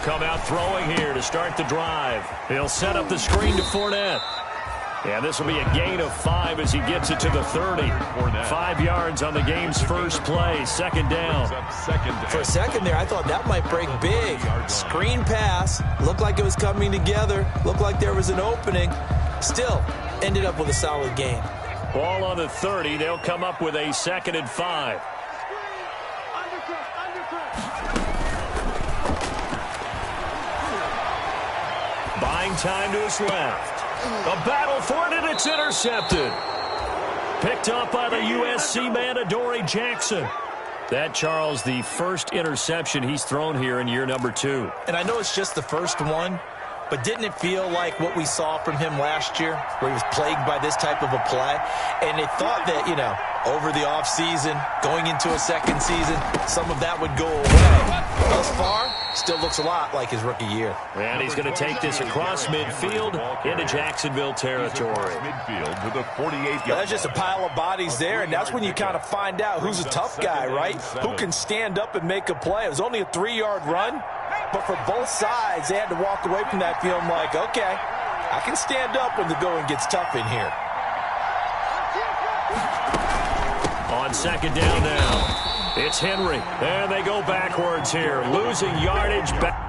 come out throwing here to start the drive. He'll set up the screen to Fournette. And this will be a gain of 5 as he gets it to the 30. 5 yards on the game's first play. Second down. For a second there, I thought that might break big. Screen pass. Looked like it was coming together. Looked like there was an opening. Still, ended up with a solid gain. Ball on the 30. They'll come up with a 2nd and 5. Buying time to his left. A battle for it, and it's intercepted. Picked up by the USC man, Adoree Jackson. That, Charles, the first interception he's thrown here in year number 2. And I know it's just the first one, but didn't it feel like what we saw from him last year, where he was plagued by this type of a play? And they thought that, you know, over the offseason, going into a second season, some of that would go away. Thus far, still looks a lot like his rookie year. And he's going to take this across midfield into Jacksonville territory. Midfield to the 48-yard. That's just a pile of bodies there, and that's when you kind of find out who's a tough guy, right? Who can stand up and make a play. It was only a 3-yard run, but for both sides, they had to walk away from that feeling like, okay, I can stand up when the going gets tough in here. On second down now, it's Henry. And they go backwards here, losing yardage back.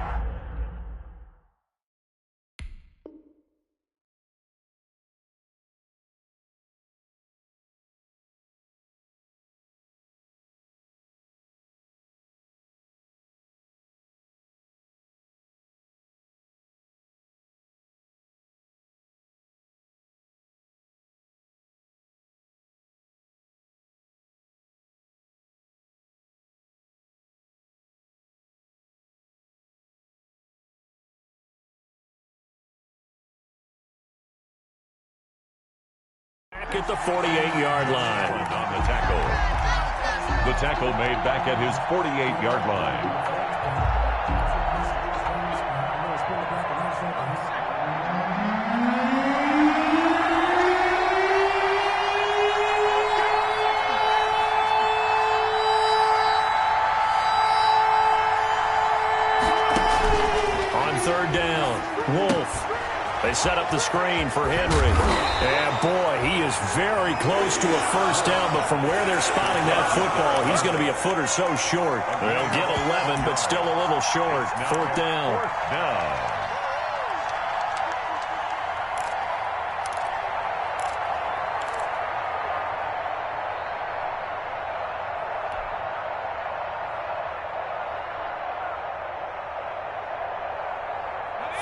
Back at the 48-yard line. On the tackle. The tackle made back at his 48-yard line. On third down, Wolf. They set up the screen for Henry. And, boy, he is very close to a first down, but from where they're spotting that football, he's going to be a foot or so short. They'll get 11, but still a little short. Fourth down.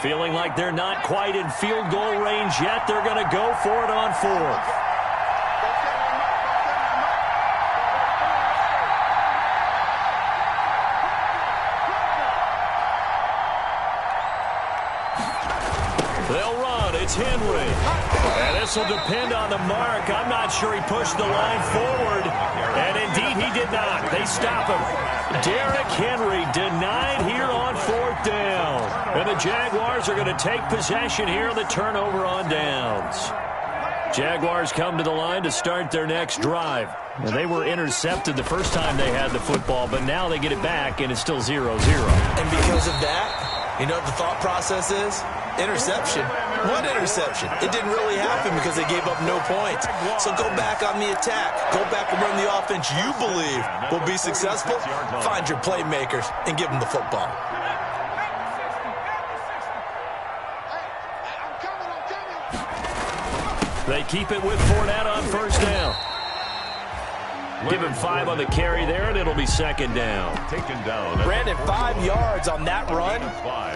Feeling like they're not quite in field goal range yet. They're going to go for it on fourth. They'll run. It's Henry. And this will depend on the mark. I'm not sure he pushed the line forward. And indeed, he did not. They stop him. Derrick Henry denied here on fourth down. And the Jaguars are going to take possession here on the turnover on downs. Jaguars come to the line to start their next drive. And they were intercepted the first time they had the football, but now they get it back, and it's still 0-0. And because of that, you know what the thought process is? Interception. What interception? It didn't really happen because they gave up no points. So go back on the attack. Go back and run the offense you believe will be successful. Find your playmakers and give them the football. They keep it with Fournette on first down. Give him 5 on the carry there, and it'll be second down. Taken down. Brandon, 5 yards on that run.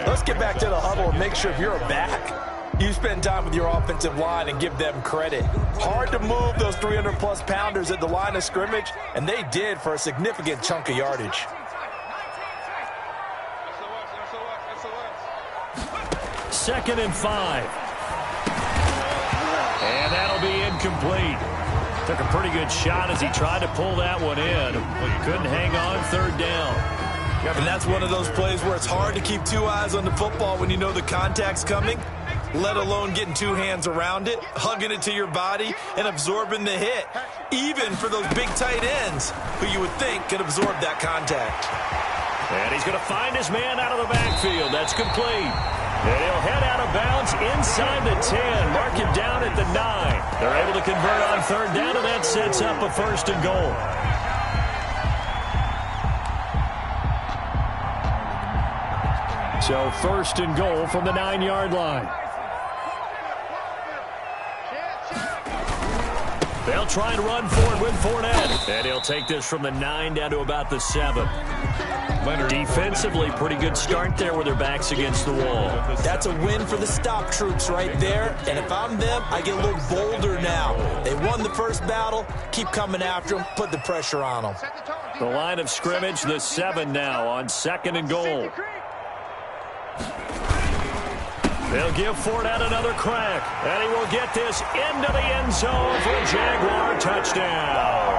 Let's get back to the huddle and make sure if you're a back, you spend time with your offensive line and give them credit. Hard to move those 300-plus pounders at the line of scrimmage, and they did for a significant chunk of yardage. Second and 5. And that'll be incomplete. Took a pretty good shot as he tried to pull that one in. Couldn't hang on third down. And that's one of those plays where it's hard to keep 2 eyes on the football when you know the contact's coming, let alone getting 2 hands around it, hugging it to your body, and absorbing the hit, even for those big tight ends who you would think could absorb that contact. And he's going to find his man out of the backfield. That's complete. And he'll head out of bounds inside the 10. Mark him down at the 9. They're able to convert on third down, and that sets up a first and goal. So first and goal from the 9-yard line. They'll try and run forward with Fournette. And he'll take this from the 9 down to about the 7. Defensively, pretty good start there with their backs against the wall. That's a win for the stop troops right there. And if I'm them, I get a little bolder now. They won the first battle. Keep coming after them. Put the pressure on them. The line of scrimmage, the 7 now on second and goal. They'll give Fournette another crack, and he will get this into the end zone for a Jaguar touchdown.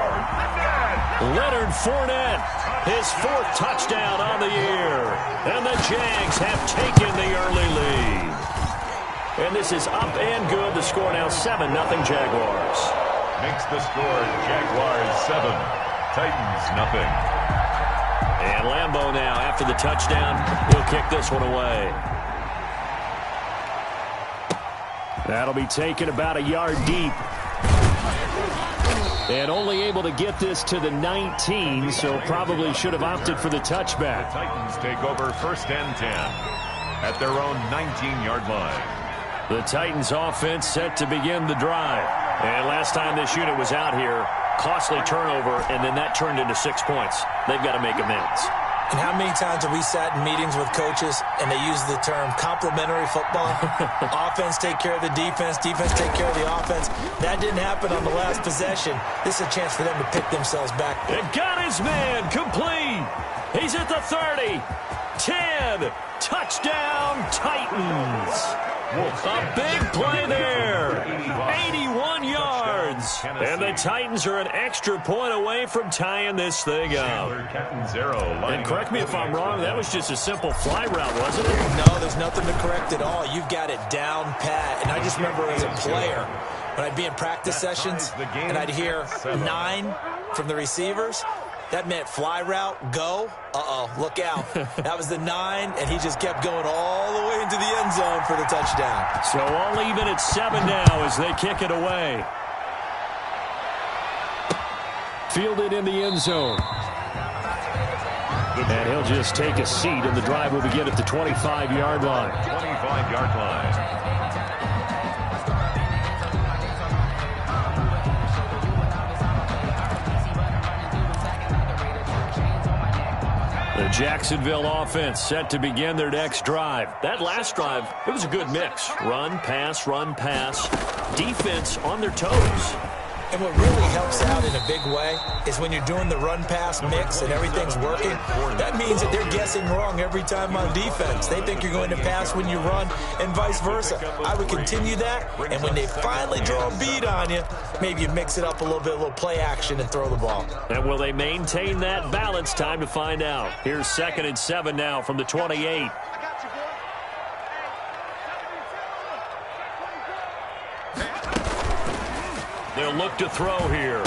Leonard Fournette, his 4th touchdown on the year, and the Jags have taken the early lead. And this is up and good. The score now 7-0 Jaguars. Makes the score Jaguars 7, Titans nothing. And Lambeau now, after the touchdown, he'll kick this one away. That'll be taken about a yard deep. And only able to get this to the 19, so probably should have opted for the touchback. The Titans take over first and 10 at their own 19-yard line. The Titans offense set to begin the drive. And last time this unit was out here, costly turnover, and then that turned into 6 points. They've got to make amends. And how many times have we sat in meetings with coaches and they use the term complementary football? Offense take care of the defense, defense take care of the offense. That didn't happen on the last possession. This is a chance for them to pick themselves back. It got his man complete. He's at the 30. 10. Touchdown, Titans. A big play there. 81 yards. And the Titans are an extra point away from tying this thing up. And correct me if I'm wrong, that was just a simple fly route, wasn't it? No, there's nothing to correct at all. You've got it down pat. And I just remember as a player, when I'd be in practice sessions and I'd hear 9 from the receivers, that meant fly route, go. Uh-oh, look out. That was the 9, and he just kept going all the way into the end zone for the touchdown. So all even at 7 now as they kick it away. Fielded in the end zone. And he'll just take a seat, and the drive will begin at the 25-yard line. 25-yard line. The Jacksonville offense set to begin their next drive. That last drive, it was a good mix. Run, pass, defense on their toes. And what really helps out in a big way is when you're doing the run-pass mix and everything's working, that means that they're guessing wrong every time on defense. They think you're going to pass when you run and vice versa. I would continue that, and when they finally draw a bead on you, maybe you mix it up a little play action and throw the ball. And will they maintain that balance? Time to find out. Here's 2nd and 7 now from the 28. They'll look to throw here.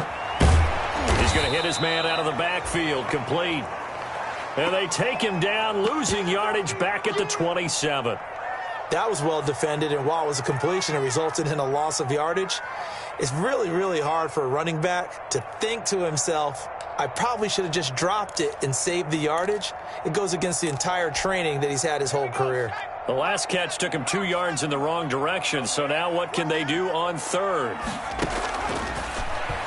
He's going to hit his man out of the backfield, complete. And they take him down, losing yardage back at the 27. That was well defended, and while it was a completion, it resulted in a loss of yardage. It's really, really hard for a running back to think to himself, I probably should have just dropped it and saved the yardage. It goes against the entire training that he's had his whole career. The last catch took him 2 yards in the wrong direction, so now what can they do on third?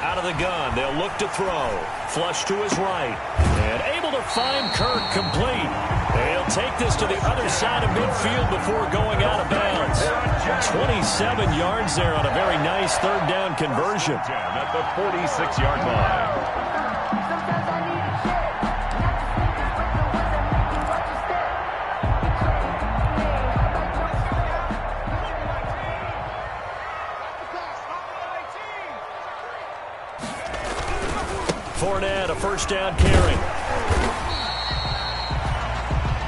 Out of the gun, they'll look to throw. Flush to his right. And able to find Kirk complete. They'll take this to the other side of midfield before going out of bounds. 27 yards there on a very nice third down conversion. At the 46-yard line. Fournette, a first down carry.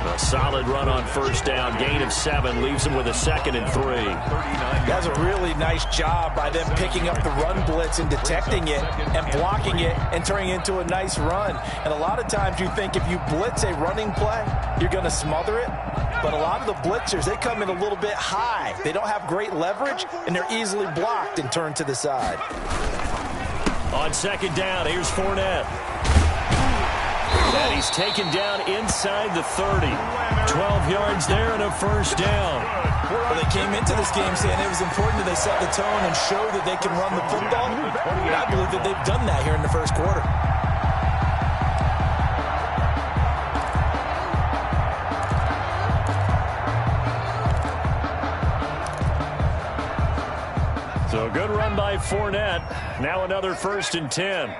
A solid run on first down. Gain of 7 leaves him with a 2nd and 3. 39 That's a really nice job by them picking up the run blitz and detecting it and blocking it and turning it into a nice run. And a lot of times you think if you blitz a running play, you're going to smother it. But a lot of the blitzers, they come in a little bit high. They don't have great leverage, and they're easily blocked and turned to the side. On second down, here's Fournette. And he's taken down inside the 30. 12 yards there and a first down. Well, they came into this game saying it was important that they set the tone and show that they can run the football. And I believe that they've done that here in the first quarter. So a good run by Fournette. Now another 1st and 10.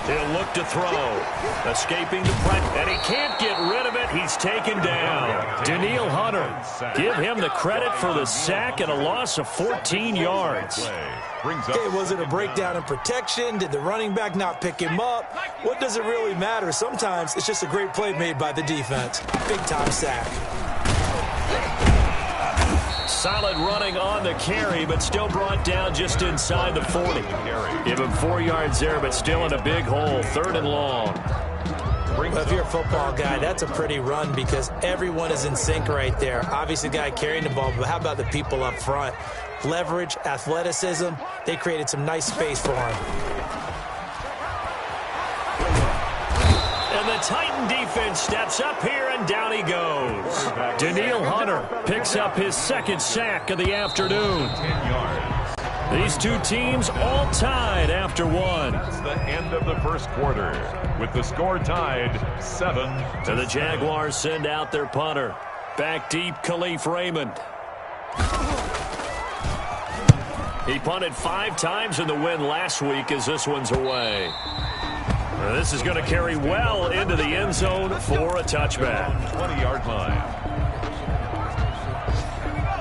He'll look to throw. Escaping the pressure. And he can't get rid of it. He's taken down. Danielle Hunter. Give him the credit for the sack and a loss of 14 yards. Okay, was it a breakdown in protection? Did the running back not pick him up? What does it really matter? Sometimes it's just a great play made by the defense. Big-time sack. Solid running on the carry, but still brought down just inside the 40. Give him 4 yards there, but still in a big hole. 3rd and long. Well, if you're a football guy, that's a pretty run because everyone is in sync right there. Obviously, the guy carrying the ball, but how about the people up front? Leverage, athleticism, they created some nice space for him. And the Titan defense steps up here, and down he goes. Danielle Hunter picks up his 2nd sack of the afternoon. 10 yards. These two teams all tied after one. That's the end of the first quarter, with the score tied 7. And the Jaguars send out their punter. Back deep, Khalif Raymond. He punted 5 times in the win last week as this one's away. This is going to carry well into the end zone for a touchback. 20-yard line.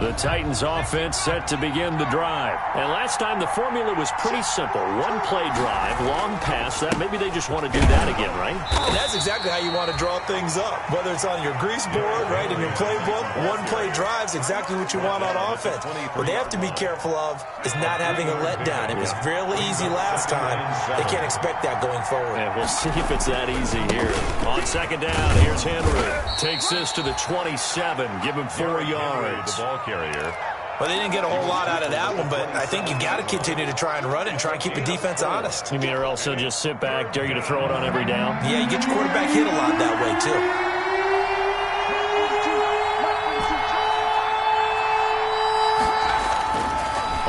The Titans offense set to begin the drive. And last time the formula was pretty simple. One play drive, long pass. That maybe they just want to do that again, right? And that's exactly how you want to draw things up. Whether it's on your grease board, right, in your playbook, one play drive is exactly what you want on offense. What they have to be careful of is not having a letdown. It was really easy last time. They can't expect that going forward. And we'll see if it's that easy here. On second down, here's Henry. Takes this to the 27. Give him 4 yards. The ball carrier. Well, they didn't get a whole lot out of that one, but I think you got to continue to try and run it and try and keep the defense honest. You mean or else they'll just sit back, dare you to throw it on every down? Yeah, you get your quarterback hit a lot that way, too.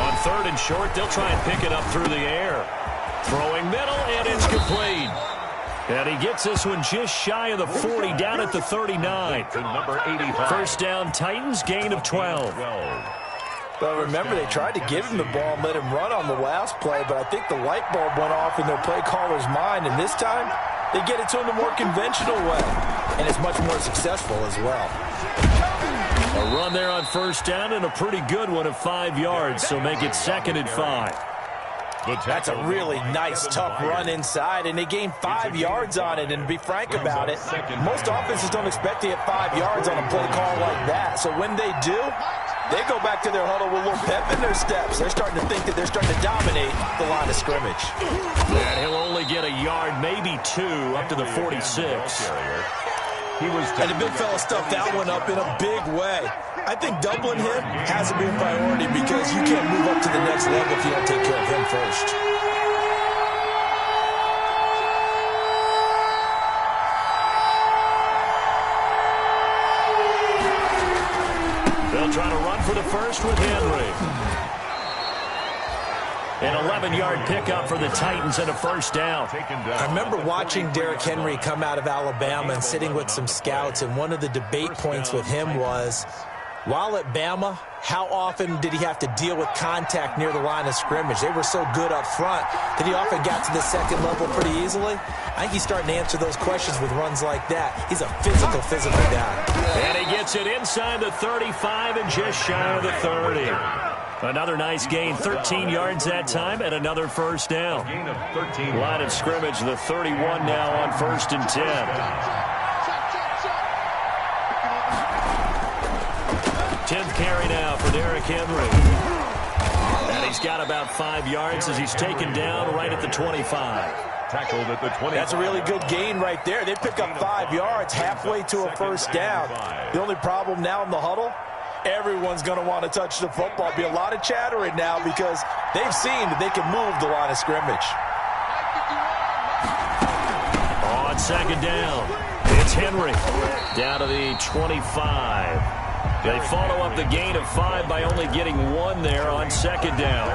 On 3rd and short, they'll try and pick it up through the air. Throwing middle, and it's complete. And he gets this one just shy of the 40, down at the 39. Number 85. First down, Titans, gain of 12. Well, remember, they tried to give him the ball and let him run on the last play, but I think the light bulb went off in their play caller's mind, and this time they get it to him the more conventional way, and it's much more successful as well. A run there on first down, and a pretty good one of 5 yards, so make it 2nd and 5. That's a really nice, tough run inside, and they gained 5 yards on it. And to be frank about it, most offenses don't expect to get 5 yards on a play call like that. So when they do, they go back to their huddle with a little pep in their steps. They're starting to think that they're starting to dominate the line of scrimmage. And he'll only get a yard, maybe 2, up to the 46. And the big fella stuffed that one up in a big way. I think doubling him has to be a priority because you can't move up to the next level if you don't take care of him first. They'll try to run for the first with Henry. An 11-yard pickup for the Titans and a first down. I remember watching Derrick Henry come out of Alabama and sitting with some scouts, and one of the debate points with him was, while at Bama, how often did he have to deal with contact near the line of scrimmage? They were so good up front that he often got to the second level pretty easily. I think he's starting to answer those questions with runs like that. He's a physical guy. And he gets it inside the 35 and just shy of the 30. Another nice gain, 13 yards that time, and another first down. Line of scrimmage, the 31 now on 1st and 10. 10th carry now for Derrick Henry. And he's got about 5 yards as he's taken down right at the 25. Tackled at the 20. That's a really good gain right there. They pick up 5 yards halfway to a first down. The only problem now in the huddle, everyone's going to want to touch the football. Be a lot of chattering now because they've seen that they can move the line of scrimmage. On second down, it's Henry down to the 25. They follow up the gain of 5 by only getting 1 there on second down.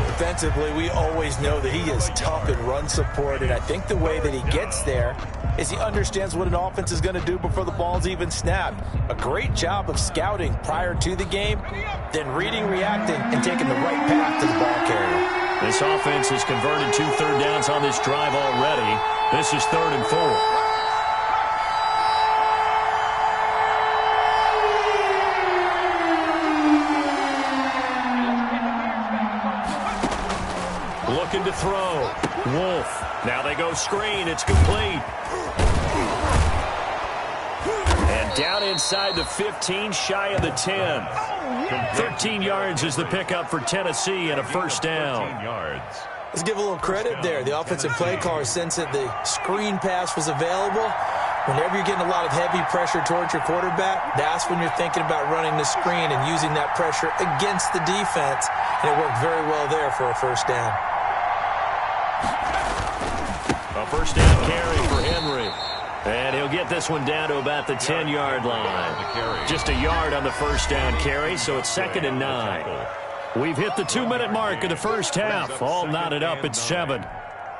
Defensively, we always know that he is tough in run support, and I think the way that he gets there is he understands what an offense is going to do before the ball's even snapped. A great job of scouting prior to the game, then reading, reacting, and taking the right path to the ball carrier. This offense has converted 2 third downs on this drive already. This is 3rd and 4. Looking to throw. Wolf. Now they go screen. It's complete. And down inside the 15, shy of the 10. 13 yards is the pickup for Tennessee and a first down. Let's give a little credit there. The offensive play caller sensed that the screen pass was available. Whenever you're getting a lot of heavy pressure towards your quarterback, that's when you're thinking about running the screen and using that pressure against the defense. And it worked very well there for a first down. A first down carry for Henry. And he'll get this one down to about the 10-yard line. Just a yard on the first down carry, so it's 2nd and 9. We've hit the 2-minute mark of the first half. All knotted up at 7.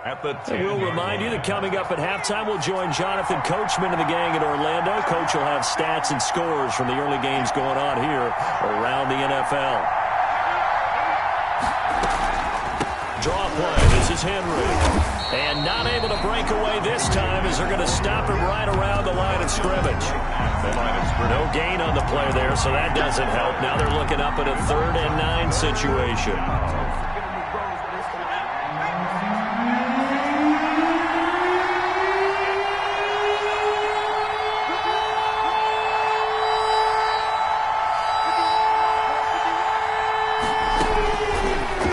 And we'll remind you that coming up at halftime, we'll join Jonathan Coachman and the gang in Orlando. Coach will have stats and scores from the early games going on here around the NFL. Draw play. This is Henry. And not able to break away this time as they're going to stop him right around the line of scrimmage. No gain on the play there, so that doesn't help. Now they're looking up at a 3rd and 9 situation.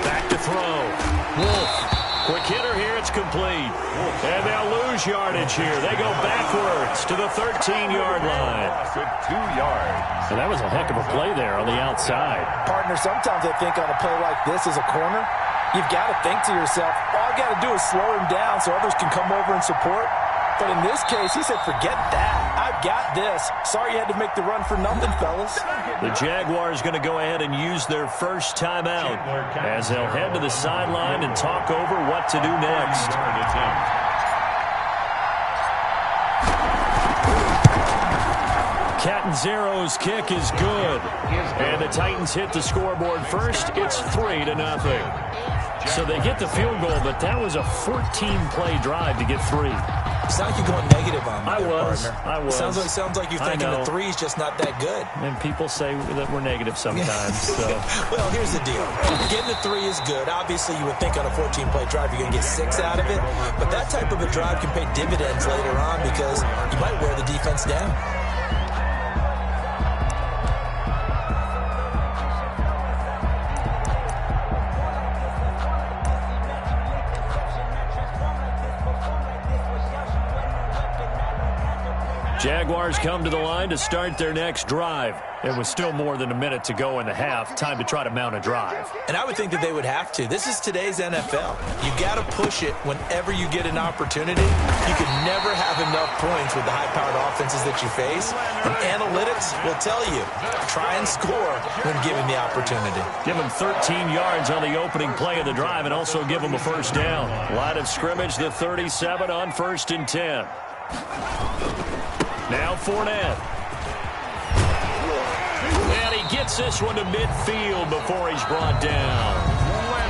Back to throw. Wolf. Quick hitter here, it's complete. And they'll lose yardage here. They go backwards to the 13-yard line. 2 yards. And that was a heck of a play there on the outside. Partner, sometimes I think on a play like this as a corner, you've got to think to yourself, all you got to do is slow him down so others can come over and support. But in this case, he said, forget that. I've got this. Sorry you had to make the run for nothing, fellas. The Jaguars going to go ahead and use their first timeout as they'll head to the sideline and talk over what to do next. Catanzaro's kick is good. And the Titans hit the scoreboard first. It's 3-0. So they get the field goal, but that was a 14-play drive to get 3. It's not like you're going negative on me, I was. Sounds like you're thinking the 3's just not that good. And people say that we're negative sometimes. So. Well, here's the deal. Getting the 3 is good. Obviously, you would think on a 14-play drive you're going to get 6 out of it. But that type of a drive can pay dividends later on because you might wear the defense down. Jaguars come to the line to start their next drive. It was still more than a minute to go in the half. Time to try to mount a drive. And I would think that they would have to. This is today's NFL. You got to push it whenever you get an opportunity. You can never have enough points with the high-powered offenses that you face. And analytics will tell you, try and score when given the opportunity. Give them 13 yards on the opening play of the drive and also give them a first down. Line of scrimmage, the 37 on 1st and 10. Now Fournette. And he gets this one to midfield before he's brought down.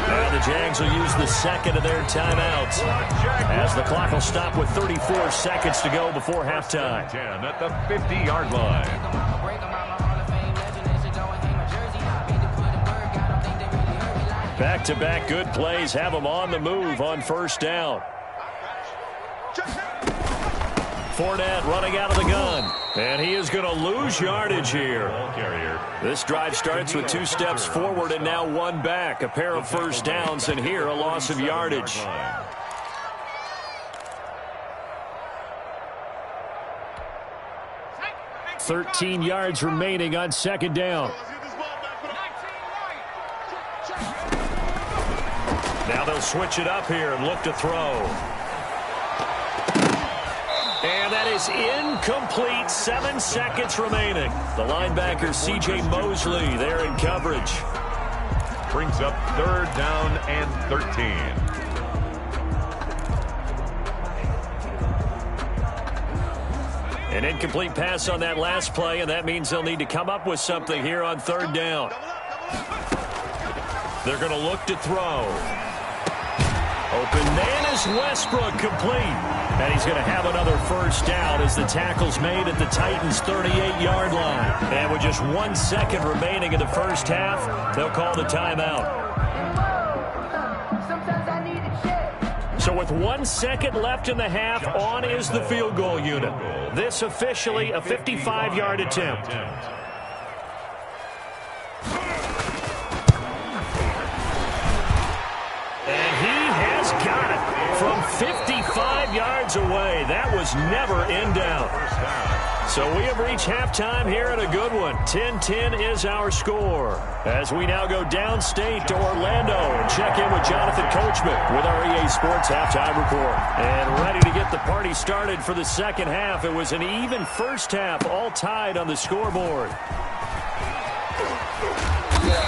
Now the Jags will use the second of their timeouts as the clock will stop with 34 seconds to go before halftime. 10 at the 50-yard line. Back-to-back good plays have them on the move on first down. Fournette running out of the gun. And he is going to lose yardage here. This drive starts with 2 steps forward and now 1 back. A pair of first downs, and here a loss of yardage. $13 yards remaining on second down. Now they'll switch it up here and look to throw. And that is incomplete. 7 seconds remaining. The linebacker, C.J. Mosley, there in coverage. Brings up 3rd down and 13. An incomplete pass on that last play, and that means they'll need to come up with something here on 3rd down. They're going to look to throw. Open man is Westbrook, complete. And he's going to have another first down as the tackle's made at the Titans' 38-yard line. And with just 1 second remaining in the first half, they'll call the timeout. So with 1 second left in the half, on is the field goal unit. This officially a 55-yard attempt. And he has got it from 55 yards away. That was never in doubt. So we have reached halftime here at a good one. 10-10 is our score. As we now go downstate to Orlando and check in with Jonathan Coachman with our EA Sports Halftime Report. And ready to get the party started for the second half. It was an even first half, all tied on the scoreboard.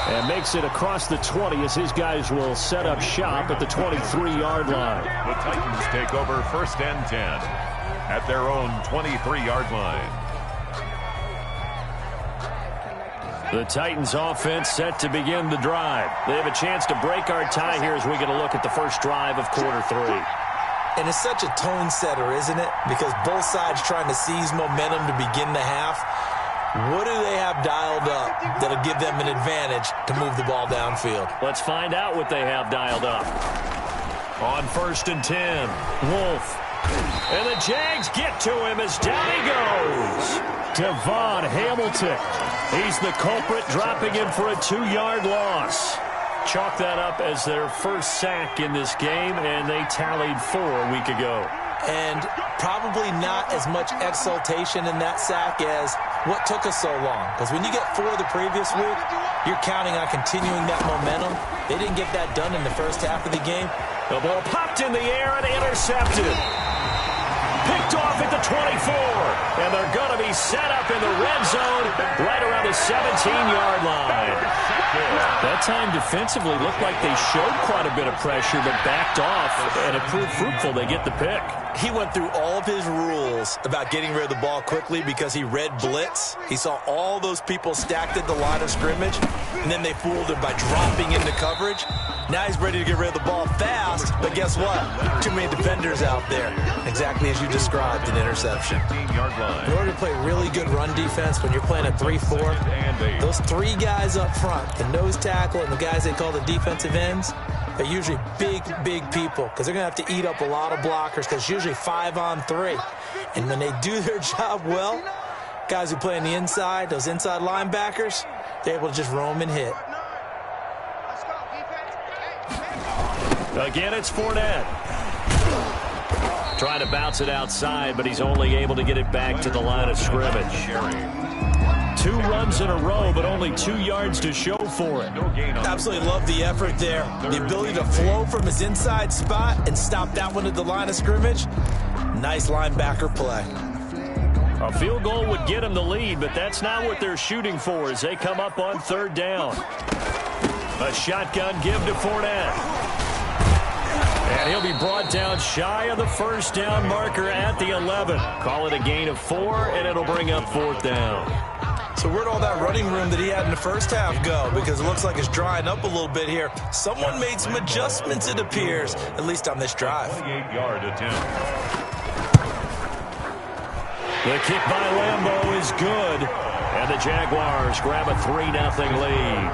And makes it across the 20 as his guys will set up shop at the 23-yard line. The Titans take over 1st and 10 at their own 23-yard line. The Titans offense set to begin the drive. They have a chance to break our tie here as we get a look at the first drive of quarter 3. And it's such a tone setter, isn't it? Because both sides trying to seize momentum to begin the half. What do they have dialed up that'll give them an advantage to move the ball downfield? Let's find out what they have dialed up. On 1st and 10, Wolf. And the Jags get to him as down he goes. Devon Hamilton. He's the culprit, dropping him for a 2-yard loss. Chalk that up as their first sack in this game, and they tallied 4 a week ago. And probably not as much exultation in that sack as what took us so long. Because when you get 4 the previous week, you're counting on continuing that momentum. They didn't get that done in the first half of the game. The ball popped in the air and intercepted. Picked off at the 24. And they're going to be set up in the red zone right around the 17-yard line. That time defensively looked like they showed quite a bit of pressure but backed off, and it proved fruitful. They get the pick. He went through all of his rules about getting rid of the ball quickly because he read blitz. He saw all those people stacked at the line of scrimmage, and then they fooled him by dropping into coverage. Now he's ready to get rid of the ball fast, but guess what? Too many defenders out there. Exactly as you described, an interception. In order to play really good run defense when you're playing a 3-4, those 3 guys up front, the nose tackle and the guys they call the defensive ends, they're usually big, big people because they're going to have to eat up a lot of blockers because it's usually 5-on-3. And when they do their job well, guys who play on the inside, those inside linebackers, they're able to just roam and hit. Again, it's Fournette. Trying to bounce it outside, but he's only able to get it back to the line of scrimmage. 2 runs in a row, but only 2 yards to show for it. Absolutely love the effort there. The ability to flow from his inside spot and stop that one at the line of scrimmage. Nice linebacker play. A field goal would get him the lead, but that's not what they're shooting for as they come up on 3rd down. A shotgun give to Fournette. And he'll be brought down shy of the first down marker at the 11. Call it a gain of 4, and it'll bring up 4th down. So where'd all that running room that he had in the first half go? Because it looks like it's drying up a little bit here. Someone made some adjustments, it appears, at least on this drive. 28-yard attempt. The kick by Lambeau is good. And the Jaguars grab a 3-0 lead.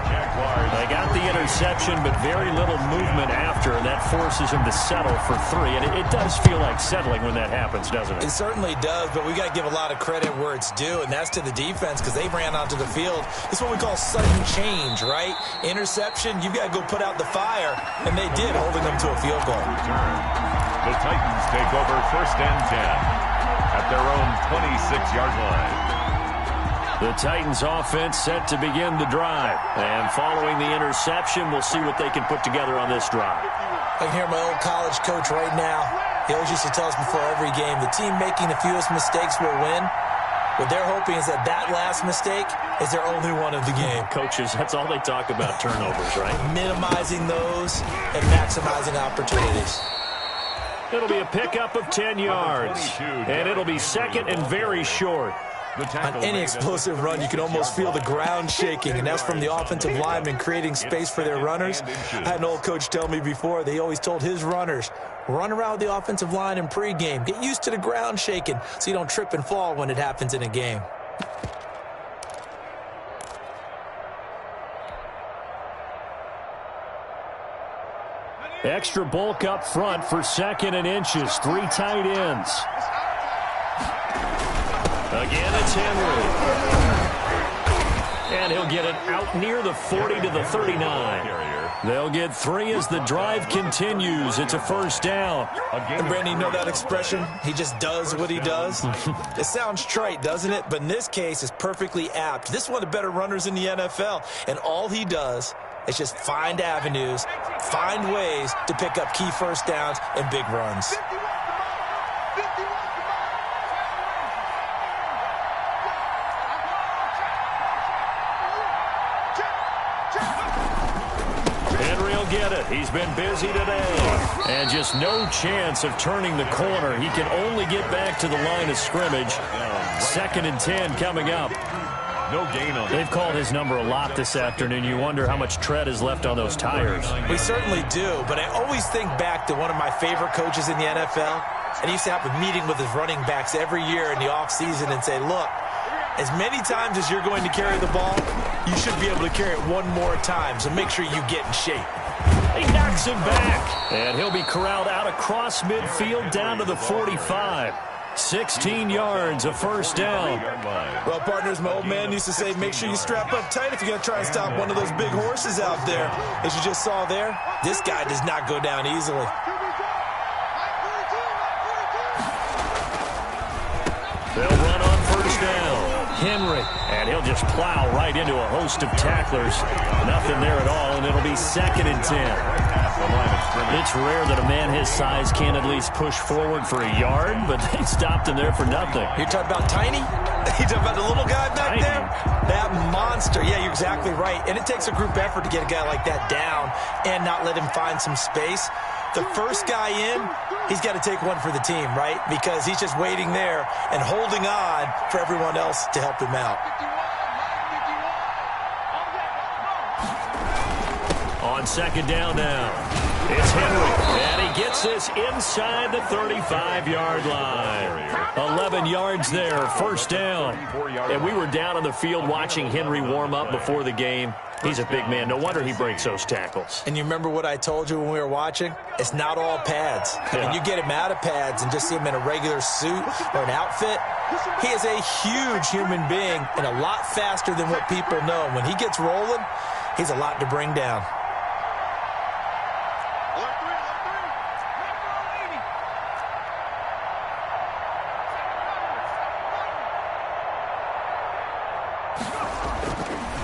They got the interception, but very little movement after, and that forces them to settle for 3. And it does feel like settling when that happens, doesn't it? It certainly does, but we got to give a lot of credit where it's due, and that's to the defense because they ran onto the field. It's what we call sudden change, right? Interception, you've got to go put out the fire, and they did, holding them to a field goal. The Titans take over 1st and 10 at their own 26-yard line. The Titans offense set to begin the drive. And following the interception, we'll see what they can put together on this drive. I can hear my old college coach right now. He always used to tell us before every game, the team making the fewest mistakes will win. What they're hoping is that last mistake is their only one of the game. Coaches, that's all they talk about, turnovers, right? Minimizing those and maximizing opportunities. It'll be a pickup of 10 yards. And it'll be second and very short. On any explosive run, you can almost feel the ground shaking, and that's from the offensive linemen creating space for their runners. I had an old coach tell me before, they always told his runners, run around the offensive line in pregame. Get used to the ground shaking so you don't trip and fall when it happens in a game. Extra bulk up front for 2nd and inches. 3 tight ends. Again, it's Henry. And he'll get it out near the 40 to the 39. They'll get 3 as the drive continues. It's a 1st down. And Brandon, you know that expression? He just does what he does. It sounds trite, doesn't it? But in this case, it's perfectly apt. This is one of the better runners in the NFL. And all he does is just find avenues, find ways to pick up key 1st downs and big runs. Get it. He's been busy today. And just no chance of turning the corner. He can only get back to the line of scrimmage. 2nd and 10 coming up. No gain on it. They've called his number a lot this afternoon. You wonder how much tread is left on those tires. We certainly do, but I always think back to one of my favorite coaches in the NFL. And he used to have a meeting with his running backs every year in the offseason and say, look, as many times as you're going to carry the ball, you should be able to carry it one more time, so make sure you get in shape. He knocks him back, and he'll be corralled out across midfield down to the 45. 16 yards, a 1st down. Well, partners, my old man used to say, make sure you strap up tight if you're going to try and stop one of those big horses out there. As you just saw there, this guy does not go down easily. They'll run on 1st down. Henry, and he'll just plow right into a host of tacklers. Nothing there at all, and it'll be 2nd and 10. It's rare that a man his size can at least push forward for a yard, but they stopped him there for nothing. You're talking about Tiny? You're talking about the little guy back there? That monster. Yeah, you're exactly right. And it takes a group effort to get a guy like that down and not let him find some space. The first guy in, he's got to take one for the team, right? Because he's just waiting there and holding on for everyone else to help him out. On 2nd down now, it's Henry, and he gets this inside the 35-yard line. 11 yards there, 1st down. And we were down on the field watching Henry warm up before the game. He's a big man. No wonder he breaks those tackles. And you remember what I told you when we were watching? It's not all pads. When you get him out of pads and just see him in a regular suit or an outfit, he is a huge human being and a lot faster than what people know. When he gets rolling, he's a lot to bring down.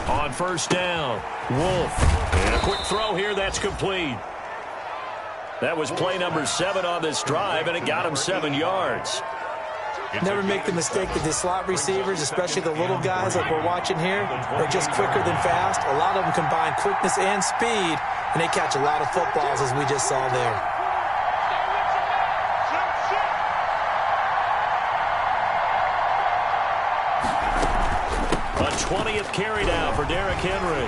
On 1st down, Wolf. And a quick throw here, that's complete. That was play number 7 on this drive, and it got him 7 yards. Never make the mistake that the slot receivers, especially the little guys like we're watching here, are just quicker than fast. A lot of them combine quickness and speed, and they catch a lot of footballs, as we just saw there. A 20th carry down for Derrick Henry.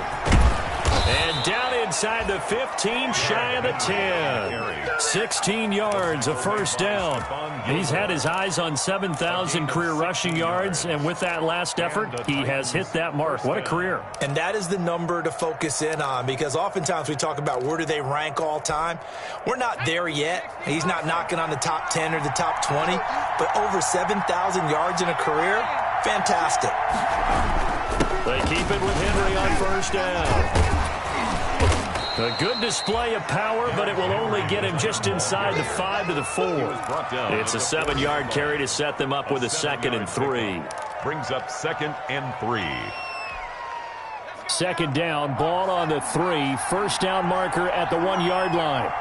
And down inside the 15, shy of the 10. 16 yards, a first down. He's had his eyes on 7,000 career rushing yards, and with that last effort, he has hit that mark. What a career. And that is the number to focus in on, because oftentimes we talk about where do they rank all time. We're not there yet. He's not knocking on the top 10 or the top 20, but over 7,000 yards in a career, fantastic. They keep it with Henry on first down. A good display of power, but it will only get him just inside the 5 to the 4. It's a 7-yard carry to set them up with a 2nd and 3. Brings up 2nd and 3. Second down, ball on the 3. First down marker at the 1-yard line.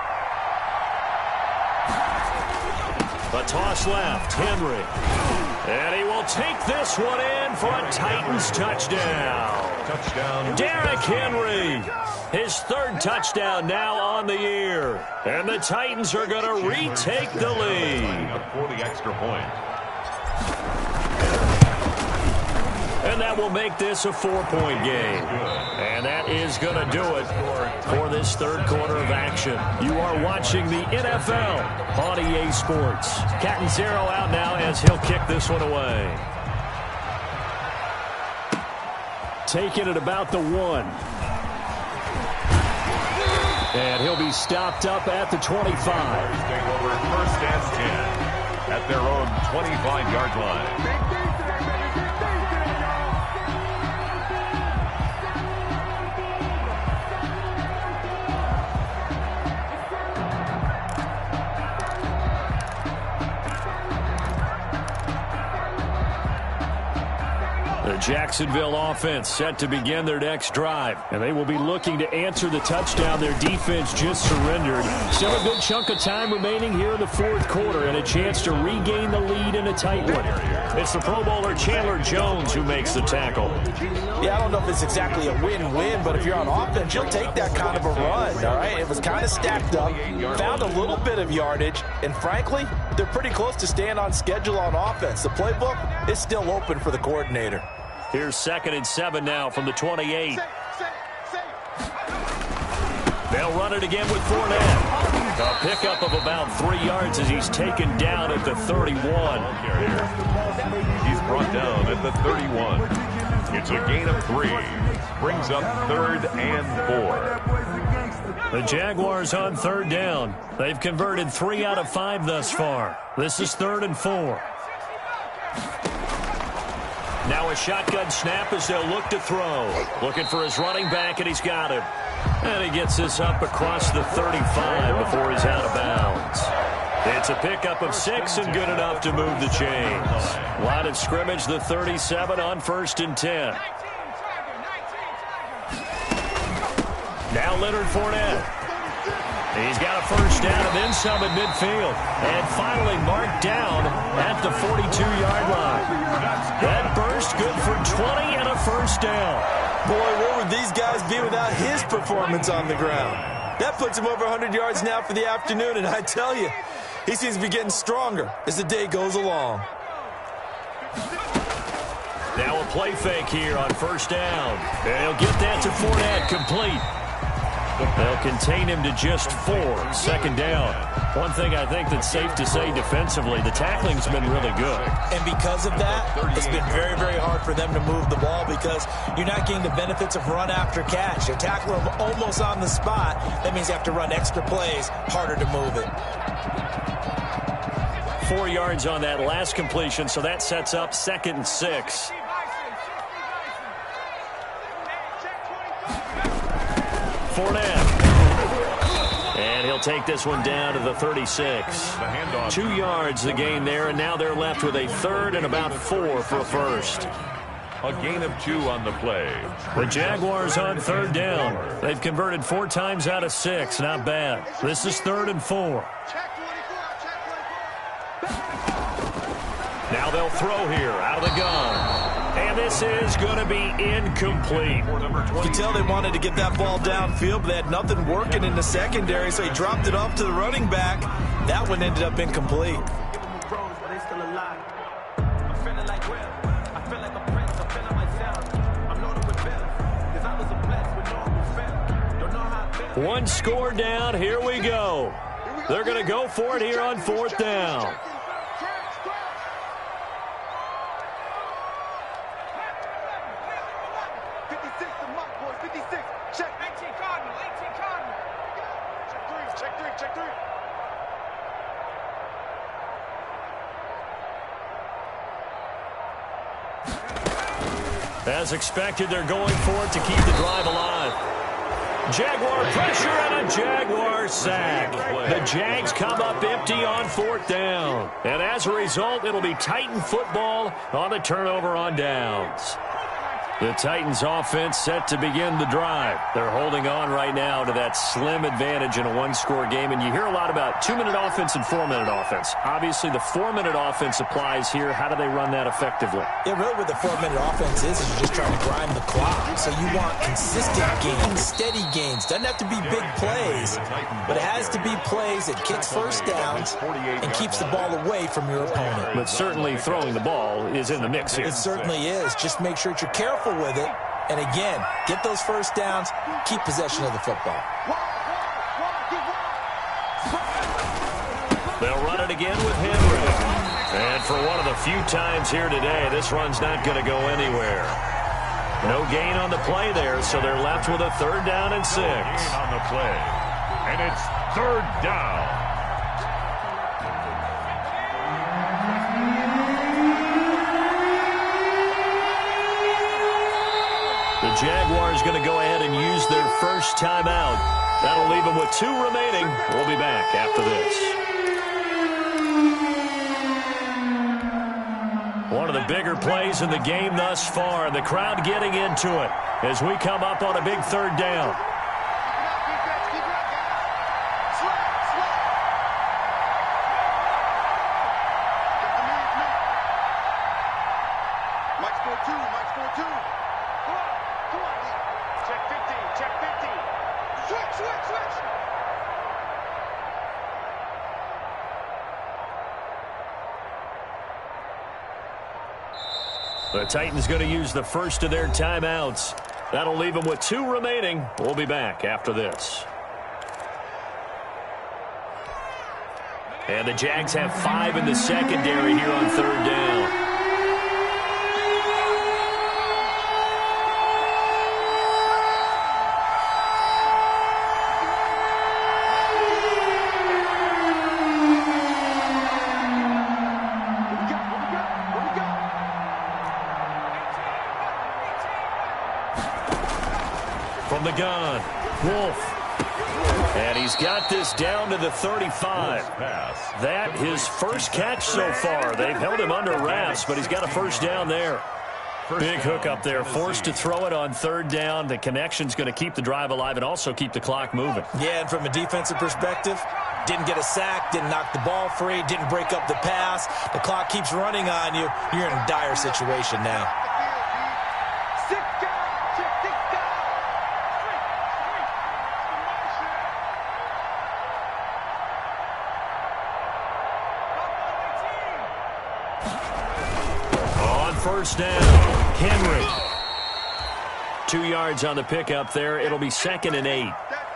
A toss left, Henry. And he will take this one in for a Titans touchdown. Touchdown. Derrick Henry. His 3rd touchdown now on the year. And the Titans are going to retake the lead. For the extra point. And that will make this a 4-point game. And that is going to do it for this 3rd quarter of action. You are watching the NFL on EA Sports. Catanzaro out now as he'll kick this one away. Taking it about the 1. And he'll be stopped up at the 25. Take over 1st and 10 at their own 25-yard line. The Jacksonville offense set to begin their next drive, and they will be looking to answer the touchdown their defense just surrendered. Still a good chunk of time remaining here in the 4th quarter and a chance to regain the lead in a tight one. It's the Pro Bowler Chandler Jones who makes the tackle. Yeah, I don't know if it's exactly a win-win, but if you're on offense, you'll take that kind of a run, all right? It was kind of stacked up, found a little bit of yardage, and frankly, they're pretty close to staying on schedule on offense. The playbook is still open for the coordinator. Here's 2nd and 7 now from the 28. They'll run it again with Fournette. A pickup of about 3 yards as he's taken down at the 31. He's brought down at the 31. It's a gain of 3. Brings up 3rd and 4. The Jaguars on 3rd down. They've converted 3 out of 5 thus far. This is 3rd and 4. Now a shotgun snap as they'll look to throw. Looking for his running back, and he's got him. And he gets this up across the 35 before he's out of bounds. It's a pickup of 6 and good enough to move the chains. Line of scrimmage, the 37 on 1st and 10. Now Leonard Fournette. He's got a first down and then some at midfield. And finally marked down at the 42-yard line. That burst good for 20 and a first down. Boy, where would these guys be without his performance on the ground? That puts him over 100 yards now for the afternoon, and I tell you, he seems to be getting stronger as the day goes along. Now a play fake here on first down. And he'll get that to Fournette, complete. They'll contain him to just 4. 2nd down. One thing I think that's safe to say defensively, the tackling's been really good. And because of that, it's been very, very hard for them to move the ball because you're not getting the benefits of run after catch. You tackle them almost on the spot. That means you have to run extra plays, harder to move it. 4 yards on that last completion, so that sets up 2nd and 6. Fournette. And he'll take this one down to the 36. 2 yards the gain there, and now they're left with a 3rd and about 4 for a first. A gain of 2 on the play. The Jaguars on 3rd down. They've converted 4 times out of 6. Not bad. This is 3rd and 4. Now they'll throw here out of the gun. And this is going to be incomplete. You can tell they wanted to get that ball downfield, but they had nothing working in the secondary, so he dropped it off to the running back. That one ended up incomplete. One score down. Here we go. They're going to go for it here on 4th down. As expected, they're going for it to keep the drive alive. Jaguar pressure and a Jaguar sack. The Jags come up empty on 4th down. And as a result, it'll be Titan football on the turnover on downs. The Titans offense set to begin the drive. They're holding on right now to that slim advantage in a one-score game. And you hear a lot about 2-minute offense and 4-minute offense. Obviously, the 4-minute offense applies here. How do they run that effectively? Yeah, really what the 4-minute offense is you're just trying to grind the clock. So you want consistent gains, steady gains. Doesn't have to be big plays, but it has to be plays that kicks first downs and keeps the ball away from your opponent. But certainly throwing the ball is in the mix here. It certainly is. Just make sure that you're careful with it. And again, get those first downs, keep possession of the football. They'll run it again with Henry. And for one of the few times here today, this run's not going to go anywhere. No gain on the play there, so they're left with a 3rd down and 6. No gain on the play. And it's 3rd down. The Jaguars going to go ahead and use their first timeout. That'll leave them with 2 remaining. We'll be back after this. One of the bigger plays in the game thus far. The crowd getting into it as we come up on a big 3rd down. The Titans going to use the first of their timeouts. That'll leave them with 2 remaining. We'll be back after this. And the Jags have 5 in the secondary here on 3rd down. From the gun, Wolf. And he's got this down to the 35. That his first catch so far. They've held him under wraps, but he's got a first down there. Big hook up there, forced to throw it on 3rd down. The connection's going to keep the drive alive and also keep the clock moving. Yeah, and from a defensive perspective, didn't get a sack, didn't knock the ball free, didn't break up the pass. The clock keeps running on you. You're in a dire situation now. First down, Henry. 2 yards on the pickup there. It'll be 2nd and 8.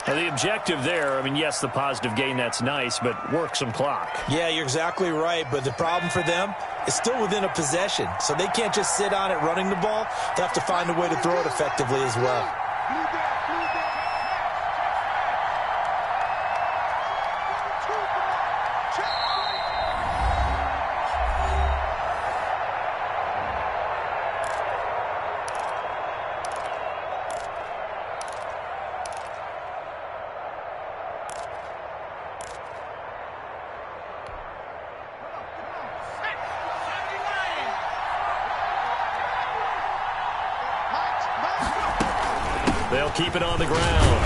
Now the objective there, I mean, yes, the positive gain, that's nice, but work some clock. Yeah, you're exactly right, but the problem for them is still within a possession, so they can't just sit on it running the ball. They have to find a way to throw it effectively as well. They'll keep it on the ground.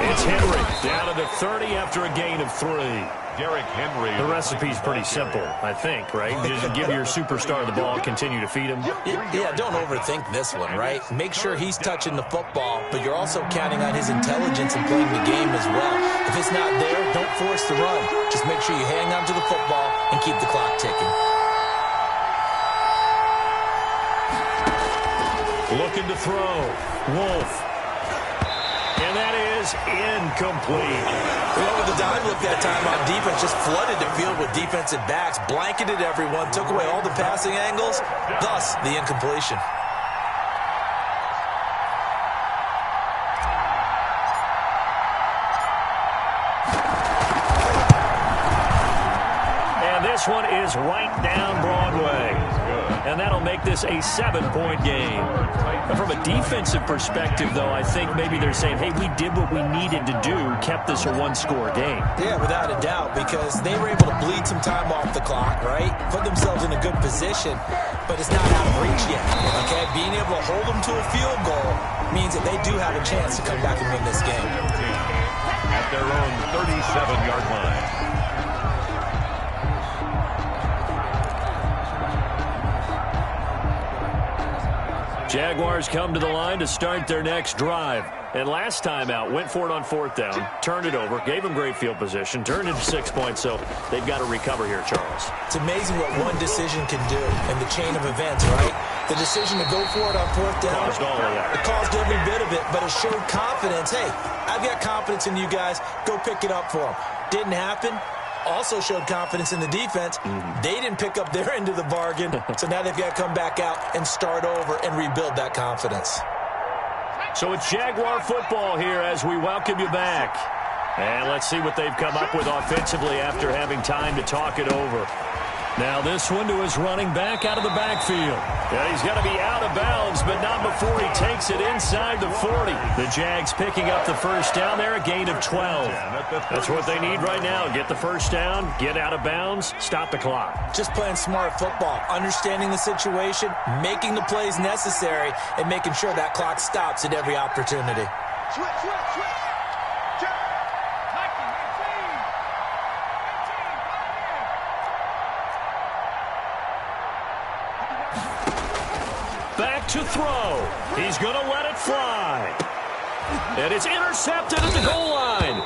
It's Henry down to the 30 after a gain of 3. Derrick Henry. The recipe's pretty simple, I think, right? Just give your superstar the ball, continue to feed him. Yeah, don't overthink this one, right? Make sure he's touching the football, but you're also counting on his intelligence in playing the game as well. If it's not there, don't force the run. Just make sure you hang on to the football and keep the clock ticking. Looking to throw. Wolf. And that is incomplete. Well, with the dime look that time on defense, just flooded the field with defensive backs, blanketed everyone, took away all the passing angles, thus the incompletion. And this one is right down Broadway. And that'll make this a 7-point game. From a defensive perspective, though, I think maybe they're saying, hey, we did what we needed to do, kept this a one-score game. Yeah, without a doubt, because they were able to bleed some time off the clock, right? Put themselves in a good position, but it's not out of reach yet, okay? Being able to hold them to a field goal means that they do have a chance to come back and win this game. At their own 37-yard line. Jaguars come to the line to start their next drive. And last time out, went for it on 4th down, turned it over, gave them great field position, turned it to 6 points, so they've got to recover here, Charles. It's amazing what one decision can do in the chain of events, right? The decision to go for it on 4th down, Caused all of that. It caused every bit of it, but it showed confidence. Hey, I've got confidence in you guys. Go pick it up for them. Didn't happen. Also showed confidence in the defense. They didn't pick up their end of the bargain, so now they've got to come back out and start over and rebuild that confidence. So it's Jaguar football here as we welcome you back. And let's see what they've come up with offensively after having time to talk it over. Now this one to his running back out of the backfield. Yeah, he's got to be out of bounds, but not before he takes it inside the 40. The Jags picking up the first down there, a gain of 12. That's what they need right now. Get the first down, get out of bounds, stop the clock. Just playing smart football, understanding the situation, making the plays necessary, and making sure that clock stops at every opportunity. Switch. Back to throw. He's going to let it fly. And it's intercepted at the goal line.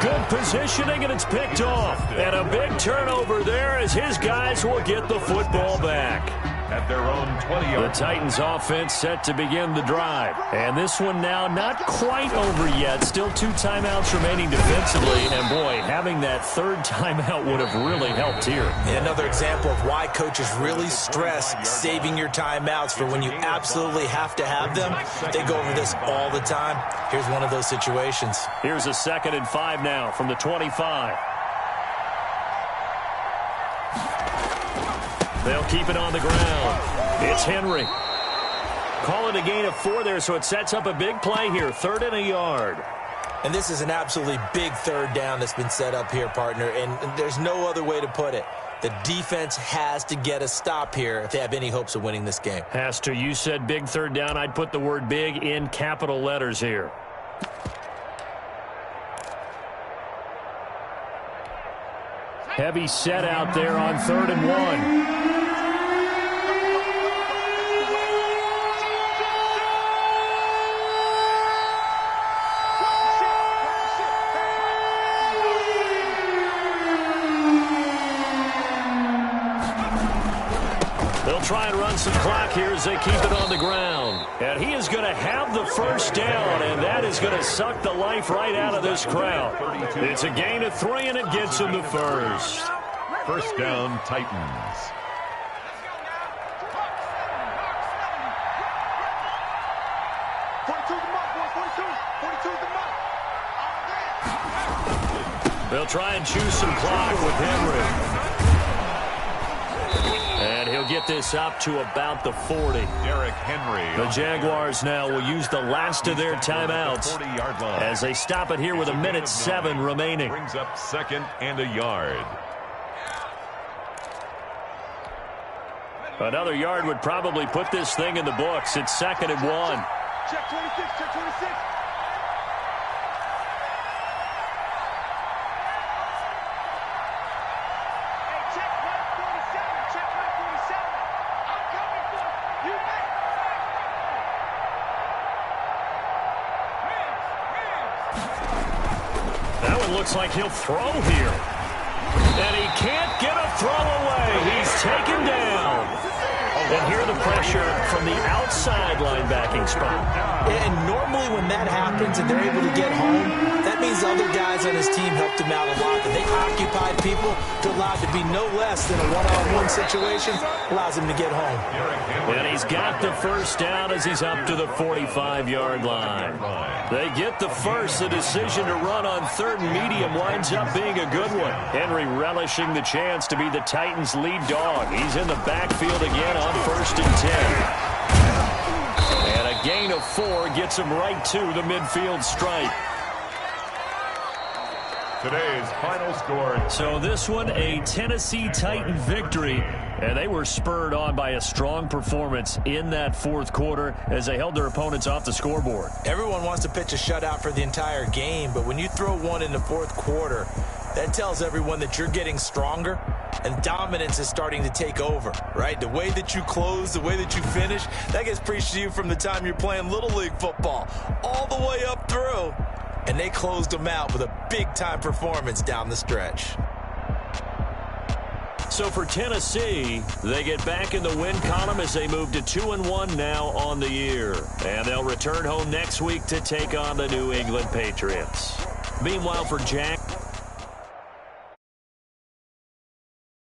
Good positioning, and it's picked off. And a big turnover there as his guys will get the football back. At their own 20-yard. The Titans offense set to begin the drive. And this one now not quite over yet. Still 2 timeouts remaining defensively. And boy, having that 3rd timeout would have really helped here. Another example of why coaches really stress saving your timeouts for when you absolutely have to have them. They go over this all the time. Here's one of those situations. Here's a 2nd and 5 now from the 25. They'll keep it on the ground. It's Henry. Call it a gain of 4 there, so it sets up a big play here. 3rd and a yard. And this is an absolutely big 3rd down that's been set up here, partner, and there's no other way to put it. The defense has to get a stop here if they have any hopes of winning this game. Has to. You said big 3rd down. I'd put the word big in capital letters here. Heavy set out there on 3rd and 1. Try and run some clock here as they keep it on the ground. And he is going to have the first down, and that is going to suck the life right out of this crowd. It's a gain of 3, and it gets him the first. First down, Titans. They'll try and choose some clock with Henry. And he'll get this up to about the 40. Derrick Henry. The Jaguars now will use the last of their timeouts as they stop it here with 1:07 remaining. Brings up 2nd and a yard. Another yard would probably put this thing in the books. It's 2nd and 1. Check 26, check 26. Looks like he'll throw here. And he can't get a throw away. He's taken down. And here the pressure from the outside linebacking spot. And normally when that happens and they're able to get home, that means other guys on his team helped him out a lot. That they occupied people to allow it to be no less than a one-on-one situation, allows him to get home. And he's got the first down as he's up to the 45-yard line. They get the first. The decision to run on third and medium winds up being a good one. Henry relishing the chance to be the Titans' lead dog. He's in the backfield again on 1st and 10. And a gain of 4 gets him right to the midfield stripe. Today's final score. So this one, a Tennessee Titan victory. And they were spurred on by a strong performance in that fourth quarter as they held their opponents off the scoreboard. Everyone wants to pitch a shutout for the entire game, but when you throw one in the fourth quarter, that tells everyone that you're getting stronger and dominance is starting to take over, right? The way that you close, the way that you finish, that gets preached to you from the time you're playing Little League football all the way up through. And they closed them out with a big-time performance down the stretch. So for Tennessee, they get back in the win column as they move to 2-1 now on the year. And they'll return home next week to take on the New England Patriots. Meanwhile, for Jags,